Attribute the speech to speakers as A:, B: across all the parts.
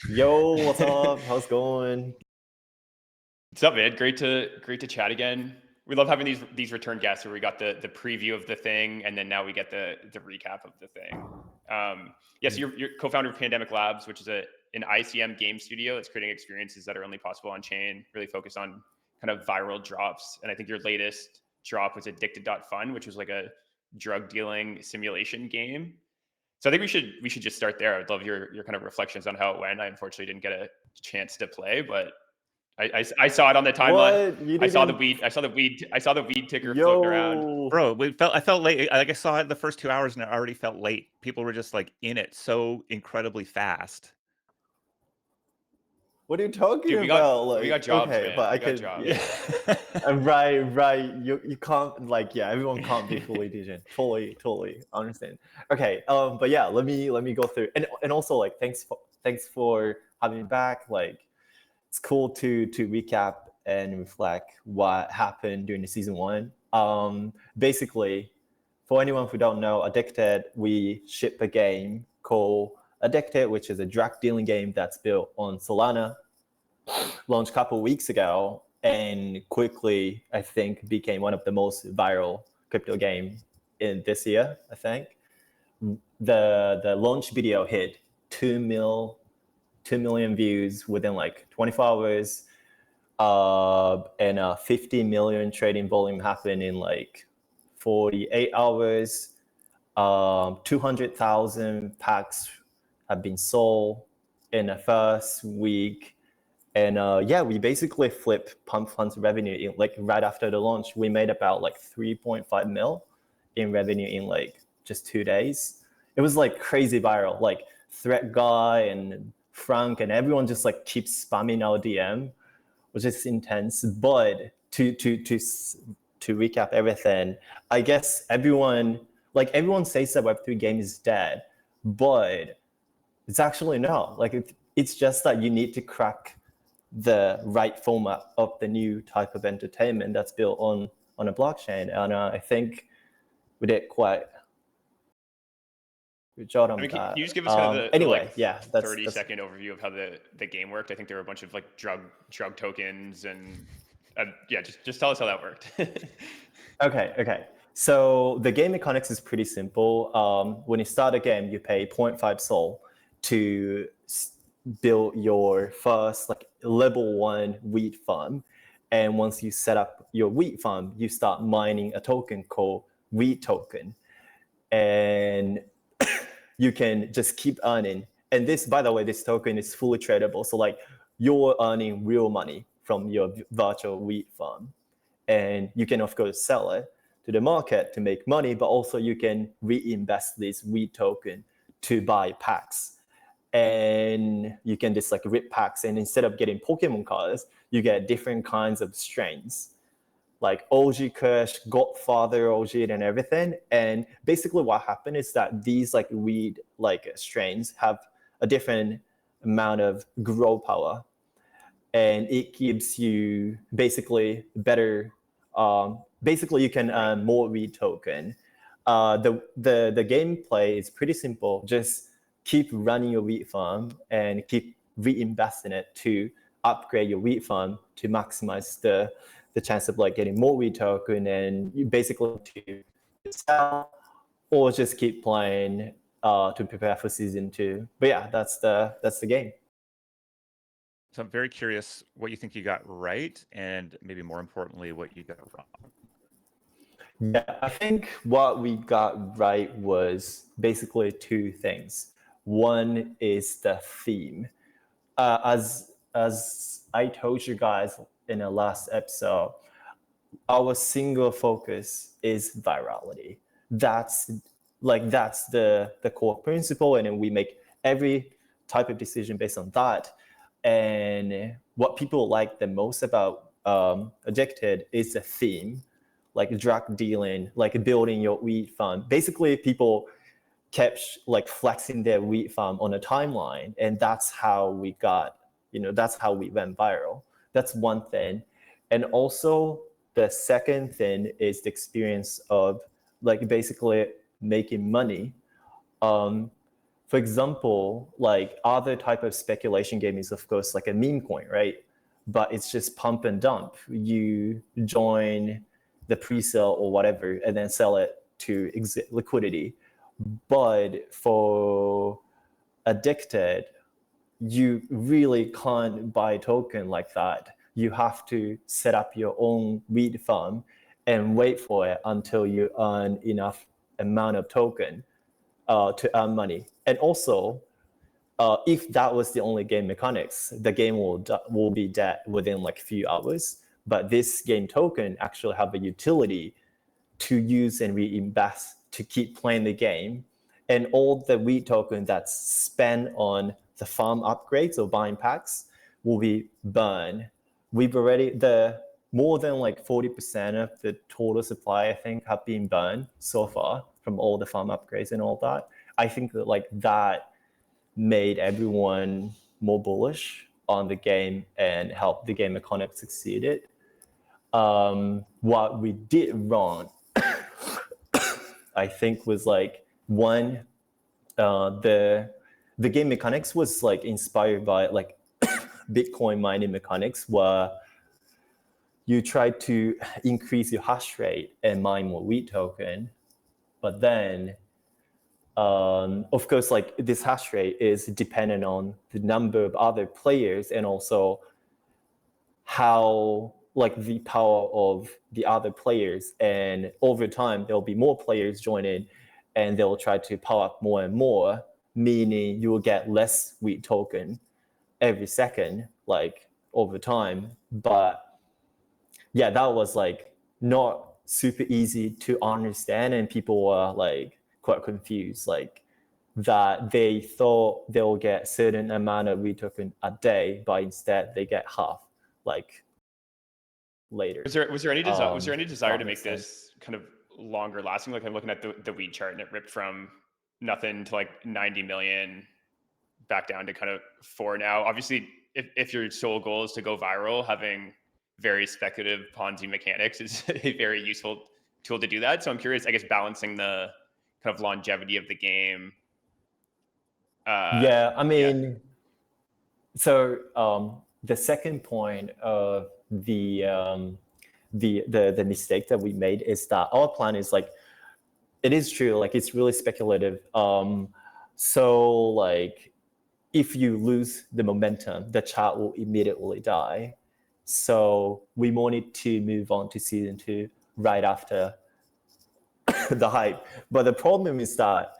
A: Yo, what's up? How's it going?
B: What's up, man? Great to chat again. We love having these return guests where we got the preview of the thing, and then now we get the recap of the thing. Yes, you're co-founder of Pandemic Labs, which is an ICM game studio that's creating experiences that are only possible on chain, really focused on kind of viral drops. And I think your latest drop was Addicted.fun, which was like a drug dealing simulation game. So I think we should just start there. I'd love your kind of reflections on how it went. I unfortunately didn't get a chance to play, but I saw it on the timeline.
A: What? You
B: I saw the
A: didn't?
B: weed. I saw the weed ticker floating around.
A: Yo,
C: Bro, I felt late. Like I saw it the first 2 hours and I already felt late. People were just like in it so incredibly fast.
A: what are you talking
B: Dude,
A: about?
B: we got
A: Like,
B: jobs,
A: okay, but
B: man.
A: I
B: We got
A: could,
B: jobs.
A: yeah, right. You can't like, yeah, everyone can't be fully diligent. Totally understand. Okay, but yeah, let me go through, and also like, thanks for having me back. Like, it's cool to recap and reflect what happened during the season one. Basically, for anyone who don't know, Addicted, we ship a game called Addicted, which is a drug dealing game that's built on Solana, launched a couple of weeks ago, and quickly, I think, became one of the most viral crypto game in this year. I think the launch video hit 2 million views within like 24 hours, and 50 million trading volume happened in like 48 hours. 200,000 packs have been sold in the first week. And yeah, we basically flipped pump funds revenue like right after the launch. We made about like 3.5 mil in revenue in like just 2 days. It was like crazy viral. Like Threat Guy and Frank and everyone just like keeps spamming our DM, which is intense. But to recap everything, I guess everyone says that Web3 game is dead, but it's actually not. Like it's just that you need to crack the right format of the new type of entertainment that's built on a blockchain, and I think we did quite good job
B: I
A: on
B: mean, can you
A: that.
B: just give us kind of the
A: Anyway,
B: like
A: yeah, that's
B: 30-second overview of how the game worked? I think there were a bunch of like drug tokens and yeah, just tell us how that worked.
A: okay. So the game mechanics is pretty simple. When you start a game, you pay 0.5 Sol to build your first like level 1 wheat farm. And once you set up your wheat farm, you start mining a token called wheat token. And you can just keep earning. And this, by the way, this token is fully tradable. So like you're earning real money from your virtual wheat farm. And you can, of course, sell it to the market to make money, but also you can reinvest this wheat token to buy packs. And you can just like rip packs, and instead of getting Pokemon cards, you get different kinds of strains, like OG Kush, Godfather OG, and everything. And basically what happened is that these like weed like strains have a different amount of grow power, and it gives you basically better. Basically, you can earn more weed token. The gameplay is pretty simple. Just keep running your wheat farm and keep reinvesting it to upgrade your wheat farm to maximize the chance of like getting more wheat token, and you basically to sell or just keep playing to prepare for season 2. But yeah, that's the game.
C: So I'm very curious what you think you got right, and maybe more importantly, what you got wrong.
A: Yeah, I think what we got right was basically two things. One is the theme. As I told you guys in the last episode, our single focus is virality. That's the core principle, and then we make every type of decision based on that. And what people like the most about Addicted is the theme, like drug dealing, like building your wheat farm. Basically, people kept like flexing their wheat farm on a timeline, and that's how we went viral. That's one thing. And also the second thing is the experience of like basically making money. for example, like other type of speculation game is of course like a meme coin, right? But it's just pump and dump. You join the pre-sale or whatever and then sell it to exit liquidity. But for Addicted, you really can't buy a token like that. You have to set up your own weed farm and wait for it until you earn enough amount of token to earn money. And also, if that was the only game mechanics, the game will be dead within like a few hours. But this game token actually have a utility to use and reinvest to keep playing the game. And all the weed token that's spent on the farm upgrades or buying packs will be burned. We've already, more than like 40% of the total supply, I think, have been burned so far from all the farm upgrades and all that. I think that like that made everyone more bullish on the game and helped the game economy succeeded. What we did wrong, I think, was like one, the game mechanics was like inspired by like Bitcoin mining mechanics, where you try to increase your hash rate and mine more wheat token, but then of course, like this hash rate is dependent on the number of other players and also how like the power of the other players. And over time, there'll be more players joining and they'll try to power up more and more, meaning you will get less wheat token every second, like over time. But yeah, that was like not super easy to understand, and people were like quite confused, like that they thought they'll get certain amount of wheat token a day, but instead they get half, like later.
B: Was there any desire to make
A: makes sense.
B: this kind of longer lasting? Like I'm looking at the weed chart and it ripped from nothing to like 90 million back down to kind of 4 now. Obviously, if your sole goal is to go viral, having very speculative Ponzi mechanics is a very useful tool to do that. So I'm curious, I guess, balancing the kind of longevity of the game.
A: Yeah, I mean, so the second point of the mistake that we made is that our plan is like, it is true, like it's really speculative. So like if you lose the momentum, the chart will immediately die. So we wanted to move on to season 2 right after the hype. But the problem is that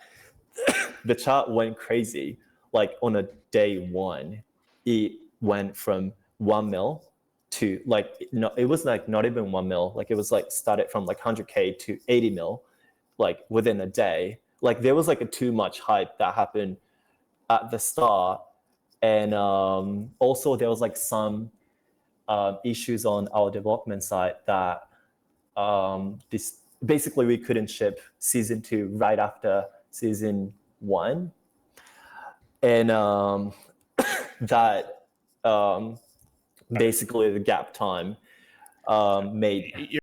A: the chart went crazy. Like on a day 1, it went from 1 mil to like, no, it was like not even 1 mil. Like it was like started from like 100K to 80 mil, like within a day. Like there was like a too much hype that happened at the start. And also there was like some issues on our development side that this basically we couldn't ship season 2 right after season 1, and that basically the gap time made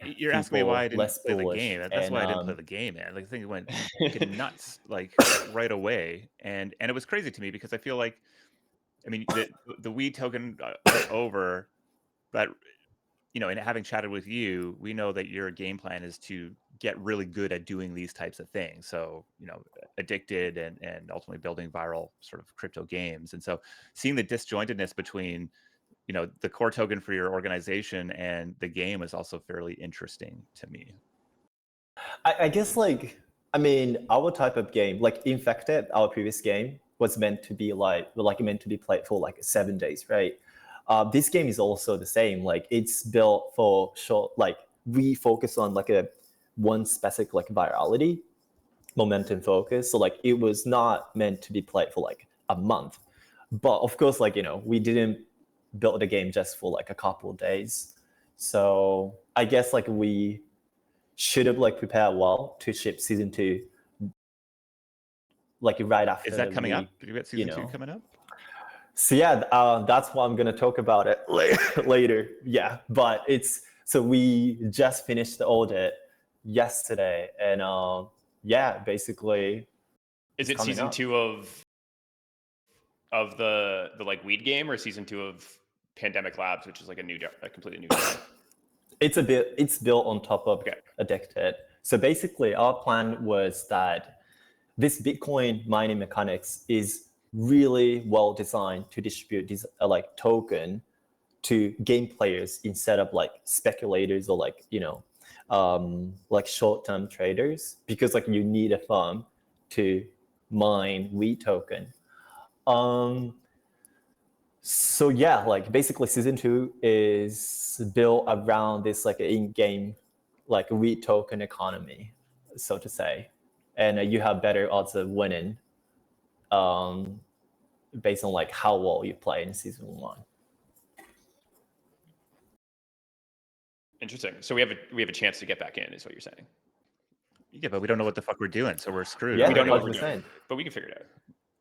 C: you're asking me why I didn't
A: less
C: play the
A: bullish.
C: game. That's
A: And
C: why I didn't play the game, man. Like the thing went fucking nuts, like right away, and it was crazy to me because I feel like, I mean, the weed token went over, but you know, and having chatted with you, we know that your game plan is to get really good at doing these types of things. So, you know, addicted and ultimately building viral sort of crypto games. And so seeing the disjointedness between, you know, the core token for your organization and the game is also fairly interesting to me.
A: I guess like, I mean, our type of game, like Infected, our previous game, was meant to be meant to be played for like 7 days, right? This game is also the same. Like it's built for short, like we focus on like one specific like virality, momentum focus. So like it was not meant to be played for like a month. But of course, like, you know, we didn't build the game just for like a couple of days. So I guess like we should have like prepared well to ship season 2 like right after.
C: Is that coming up? Did you get season 2 coming up?
A: So yeah, that's what I'm gonna talk about it later. Yeah, but so we just finished the audit yesterday, and yeah, basically
B: Is it
A: coming
B: season
A: up.
B: 2 of the like weed game, or season 2 of Pandemic Labs, which is like a completely new game?
A: It's built on top of
B: Okay.
A: Addicted. So basically, our plan was that this Bitcoin mining mechanics is really well designed to distribute these like token to game players instead of like speculators or like like short-term traders, because like you need a farm to mine wheat token. So yeah, like basically season 2 is built around this like in-game like wheat token economy, so to say, and you have better odds of winning based on like how well you play in season 1.
B: Interesting. So we have a chance to get back in, is what you're saying?
C: Yeah, but we don't know what the fuck we're doing, so we're screwed.
A: Yeah,
B: We don't know what we're
A: 100%.
B: doing, but we can figure it out.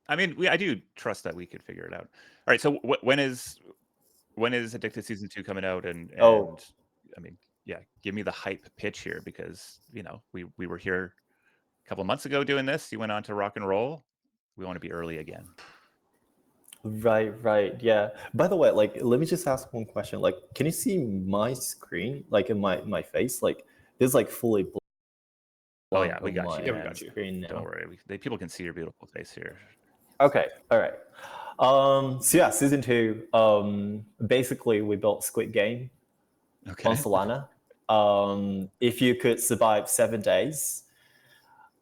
C: I mean, I do trust that we could figure it out. All right, so when is Addicted season 2 coming out? And I mean, yeah, give me the hype pitch here, because we were here a couple of months ago doing this. You went on to Rock and Roll. We want to be early again.
A: Right, yeah. By the way, like, let me just ask one question. Like, can you see my screen, like in my face? Like, there's like fully blank.
C: Oh yeah, we got you.
B: Yeah, we got you.
A: Screen now.
C: Don't worry, people can see your beautiful face here.
A: Okay, all right. So yeah, season 2. Basically, we built Squid Game
C: Okay.
A: on Solana. If you could survive 7 days,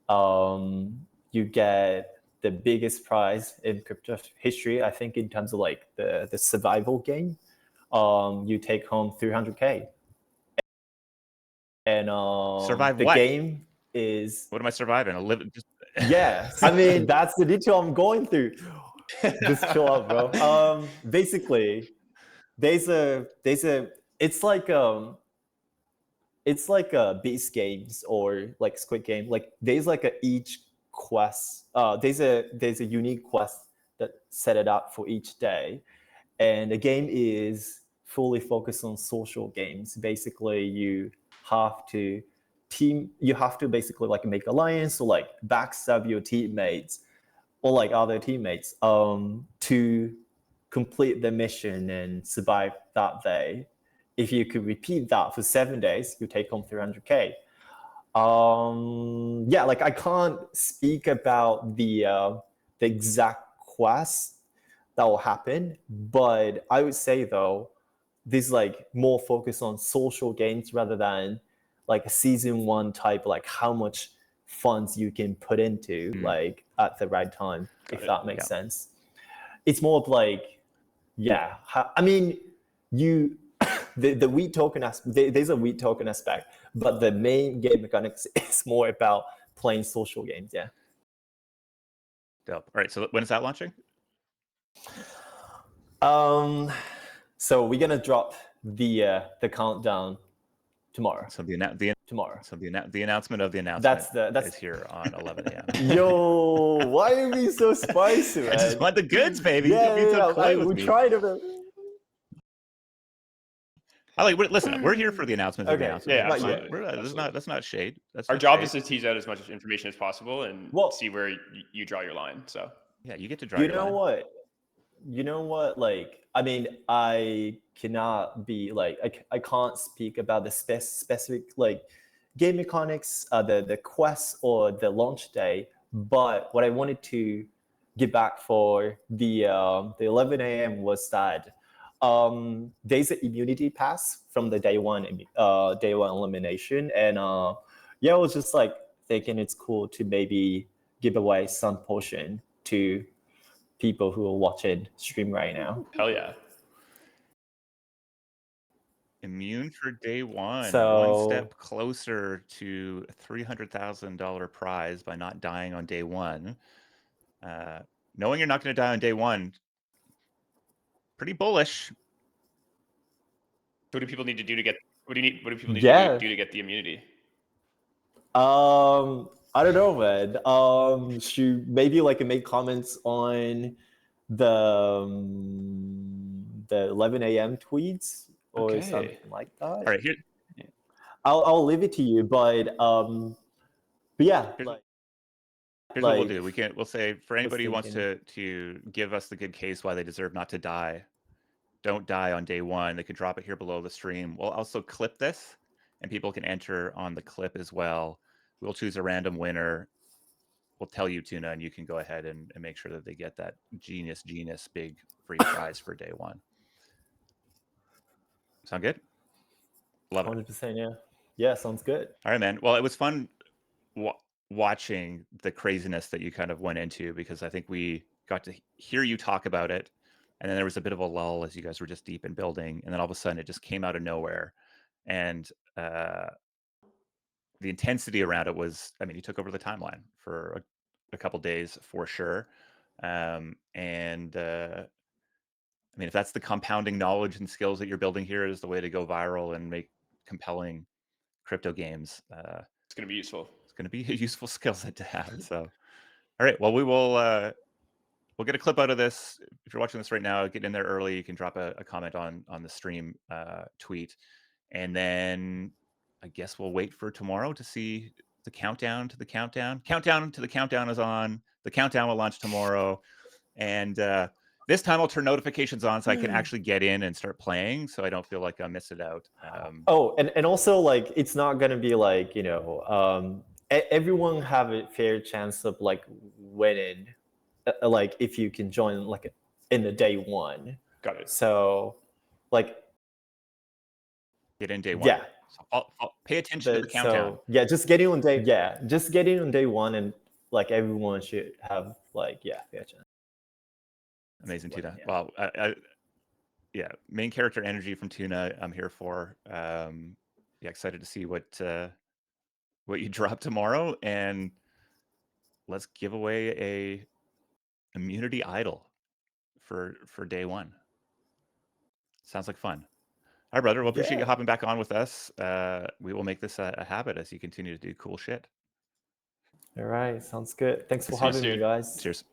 A: you get the biggest prize in crypto history, I think, in terms of like the survival game. You take home 300K. And
C: Survive
A: the
C: what?
A: game is...
C: What am I surviving?
A: Yeah, I mean, that's the detail I'm going through. Just chill out, bro. Basically, it's like Beast Games or like Squid Game. Like there's like each quest. There's a unique quest that set it up for each day, and the game is fully focused on social games. Basically, you have to basically like make alliance or like backstab your teammates or like other teammates to complete the mission and survive that day. If you could repeat that for 7 days, you take home 300K. Yeah, like I can't speak about the exact quest that will happen, but I would say though, this is like more focused on social games rather than like a season 1 type, like how much funds you can put into like at the right time, if that makes sense. It's more of like, yeah, I mean, the wheat token aspect, there's a wheat token aspect, but the main game mechanics is more about playing social games. Yeah.
C: Dope. All right, so when is that launching?
A: So we're gonna drop the countdown tomorrow.
C: So
A: tomorrow.
C: So the announcement of the announcement is here on 11 a.m.
A: Yo, why are you being so spicy, man?
C: I just want the goods, baby.
A: Yeah. We tried to.
C: Listen, we're here for the announcement of the announcement.
B: Yeah,
C: absolutely. That's not shade.
B: Our job is to tease out as much information as possible and see where you draw your line. So
C: yeah, you get to draw your line.
A: You know what? Like, I mean, I cannot be like, I can't speak about the specific like game mechanics, the quest or the launch day. But what I wanted to get back for the 11 a.m. was that there's an immunity pass from the day one elimination, and yeah, I was just like thinking it's cool to maybe give away some potion to people who are watching stream right now.
B: Hell yeah.
C: Immune for day one.
A: So,
C: one step closer to a $300,000 prize by not dying on day one. Knowing you're not going to die on day one, pretty bullish.
B: What do people need to do to get? What do people need to do to get the immunity?
A: I don't know, man. Should maybe like make comments on the 11 a.m. tweets or something like that.
C: All right, here.
A: I'll leave it to you, but yeah.
C: Here's what we'll
A: Like,
C: do. We'll say for anybody who wants
A: thinking.
C: to give us the good case why they deserve not to die, don't die on day one. They can drop it here below the stream. We'll also clip this, and people can enter on the clip as well. We'll choose a random winner. We'll tell you, Tuna, and you can go ahead and make sure that they get that genius big free prize for day one. Sound good? Love it.
A: 100%, yeah. Yeah, sounds good.
C: All right, man. Well, it was fun watching the craziness that you kind of went into, because I think we got to hear you talk about it, and then there was a bit of a lull as you guys were just deep in building, and then all of a sudden it just came out of nowhere, and the intensity around it was, I mean, you took over the timeline for a couple days for sure, and I mean, if that's the compounding knowledge and skills that you're building here is the way to go viral and make compelling crypto games,
B: It's going to be useful.
C: It's going to be a useful skill set to have. So, all right. Well, we'll get a clip out of this. If you're watching this right now, get in there early. You can drop a comment on the stream tweet, and then I guess we'll wait for tomorrow to see the countdown to the countdown. Countdown to the countdown is on. The countdown will launch tomorrow, and this time I'll turn notifications on so I can actually get in and start playing, so I don't feel like I'm missing out.
A: Oh, and also, like, it's not gonna be like, everyone have a fair chance of like winning, like if you can join like in the day one.
B: Got it.
A: So, like,
C: get in day one.
A: yeah.
C: So I'll pay attention to the countdown.
A: So yeah, just getting on day one, and like everyone should have like fair chance.
C: Amazing, Tuna.
A: Yeah.
C: Well, yeah, main character energy from Tuna, I'm here for. Yeah, excited to see what you drop tomorrow, and let's give away a immunity idol for day one. Sounds like fun. All right, brother. Well, appreciate you hopping back on with us. We will make this a habit as you continue to do cool shit.
A: All right, sounds good. Thanks for having me, guys.
C: Cheers.